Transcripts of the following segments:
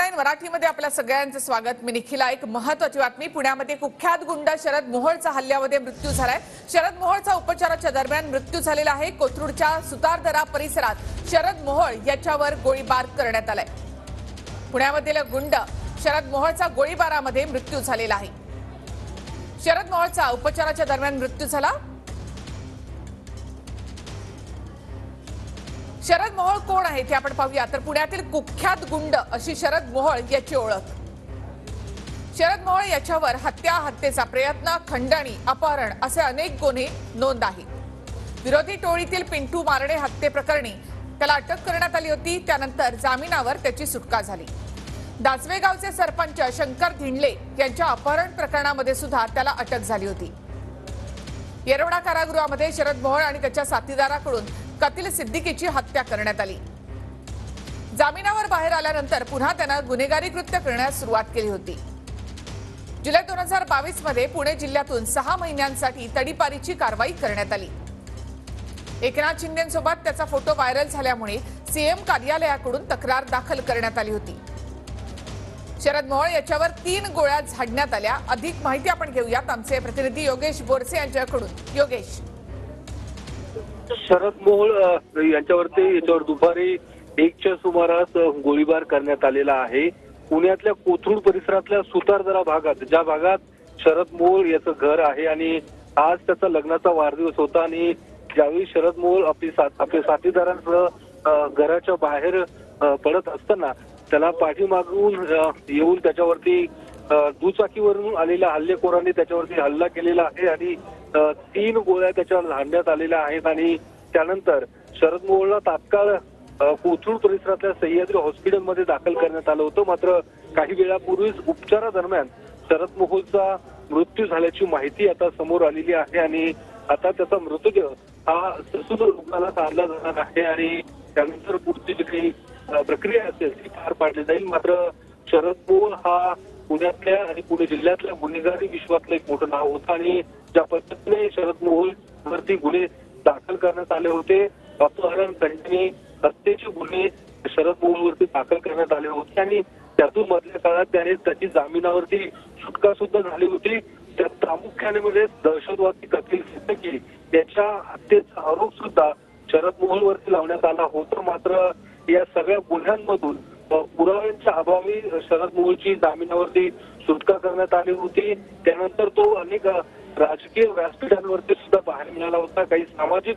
TV9 मराठीमध्ये आपल्या सगळ्यांचं स्वागत। मी निखिला। एक महत्त्वाची बातमी। पुण्यामध्ये कुख्यात गुंड शरद मोहोळचा हल्ल्यामध्ये मृत्यू झालाय। शरद मोहोळचा उपचाराच्या दरम्यान मृत्यू झालेला आहे। कोथरूडच्या सुतारदरा परिसरात शरद मोहोळ याच्यावर गोळीबार करण्यात आलाय। पुण्यामधील गुंड शरद मोहोळचा गोळीबारामध्ये मृत्यू झालेला आहे। शरद मोहोळचा उपचाराच्या दरम्यान मृत्यू झाला। शरद मोहोळ कोण आहे ते आपण पाहूया। तर पुण्यातील कुख्यात गुंड अशी शरद मोहोळ याची ओळख। शरद मोहोळ याच्यावर हत्येचा प्रयत्न, खंडणी, अपहरण असे अनेक गुन्हे नोंद आहेत। विरोधी टोळीतील पिंटू मारडे हत्येप्रकरणी त्याला अटक करण्यात आली होती। त्यानंतर जामिनावर त्याची सुटका झाली। दासवे गावचे सरपंच शंकर धिंडले यांच्या अपहरण प्रकरणामध्ये सुद्धा त्याला अटक झाली होती। येरवडा कारागृहामध्ये शरद मोहोळ आणि त्याच्या साथीदाराकडून कतील सिद्दीकीची हत्या करण्यात आली। जामिनावर बाहेर आल्यानंतर पुन्हा त्यानं गुन्हेगारी कृत्य करण्यास सुरुवात केली होती। जुलै 2022 मध्ये पुणे जिल्ह्यातून 6 महिन्यांसाठी तडीपारीची कारवाई करण्यात आली। एकनाथ शिंदेंसोबत त्याचा फोटो व्हायरल झाल्यामुळे सीएम कार्यालयाकडून तक्रार दाखल करण्यात आली होती। शरद मोहोळ याच्यावर 3 गोळ्या झाडण्यात आल्या। अधिक माहिती आपण घेऊयात आमचे प्रतिनिधी योगेश बोरसे यांच्याकडून। योगेश, शरद मोहोळ याच्यावर दुपारी 1च्या सुमारास गोळीबार करण्यात आलेला आहे। पुण्यातल्या कोथरूड परिसरातल्या सुतारदरा भागात, ज्या भागात शरद मोहोळ याचं घर आहे आणि आज त्याचा लग्नाचा वाढदिवस होता आणि ज्यावेळी शरद मोहोळ आपल्या साथीदारांसह घराच्या बाहेर पडत असताना त्याला पाठीमागून येऊन त्याच्यावरती दुचाकीवरून आलेल्या हल्लेखोरांनी त्याच्यावरती हल्ला केलेला आहे आणि 3 गोळ्या त्याच्यावर झाडण्यात आलेल्या आहेत आणि त्यानंतर शरद मोहोळला तात्काळ कोथरूड परिसरातल्या सह्याद्री हॉस्पिटलमध्ये दाखल करण्यात आलं होतं। मात्र काही वेळापूर्वीच उपचारादरम्यान शरद मोहोळचा मृत्यू झाल्याची माहिती आता समोर आलेली आहे आणि आता त्याचा मृतदेह हा ससून रुग्णालयात आणला जाणार आहे आणि त्यानंतर पुढची जी काही प्रक्रिया असेल ती पार पाडली जाईल। मात्र शरद मोहोळ हा पुण्यातल्या आणि पुणे जिल्ह्यातल्या गुन्हेगारी विश्वातलं एक मोठं नाव होतं आणि ज्या पद्धतीने शरद मोहोळ वरती गुन्हे दाखल करण्यात आले होते, अपहरण, खंडणी, हत्येचे गुन्हे शरद मोहोळ वरती दाखल करण्यात आले होते आणि त्यातून मधल्या काळात त्याने त्याची जामिनावरती सुटका सुद्धा झाली होती। त्यात प्रामुख्याने म्हणजे दहशतवादी कतील सिद्दीकी याच्या हत्येचा आरोप सुद्धा शरद मोहोळ वरती लावण्यात आला होता। मात्र या सगळ्या गुन्ह्यांमधून पुराव्यांच्या अभावी शरद मोहोळची जामिनावरती सुटका करण्यात आली होती। त्यानंतर तो अनेक राजकीय व्यासपीठांवरती सुद्धा बाहेर मिळाला होता। काही सामाजिक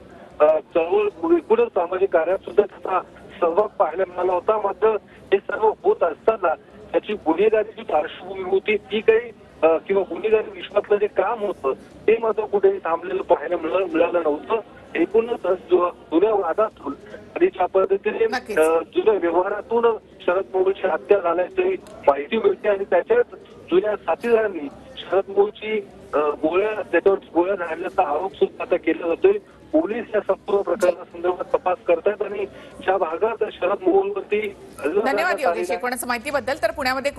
चळवळ, एकूणच सामाजिक कार्यात सुद्धा त्याचा सहभाग पाहायला मिळाला होता। मात्र हे सर्व होत असताना त्याची गुन्हेगारीची पार्श्वभूमी होती ती काही किंवा गुन्हेगारी विश्वातलं जे काम होतं ते मात्र कुठेही थांबलेलं पाहायला मिळालं नव्हतं। एकूणच जुन्या वादातून आणि ज्या पद्धतीने जुन्या व्यवहारातून शरद मोहोळची हत्या झाल्याची माहिती मिळते आणि त्याच्याच जुन्या साथीदारांनी शरद मोहोळची गोळ्या झाडल्याचा आरोप सुद्धा आता केला जातोय। पोलीस या संपूर्ण प्रकरणासंदर्भात तपास करतात आणि ज्या भागात शरद मोहोळवरती धन्यवाद योगेश माहितीबद्दल। तर पुण्यामध्ये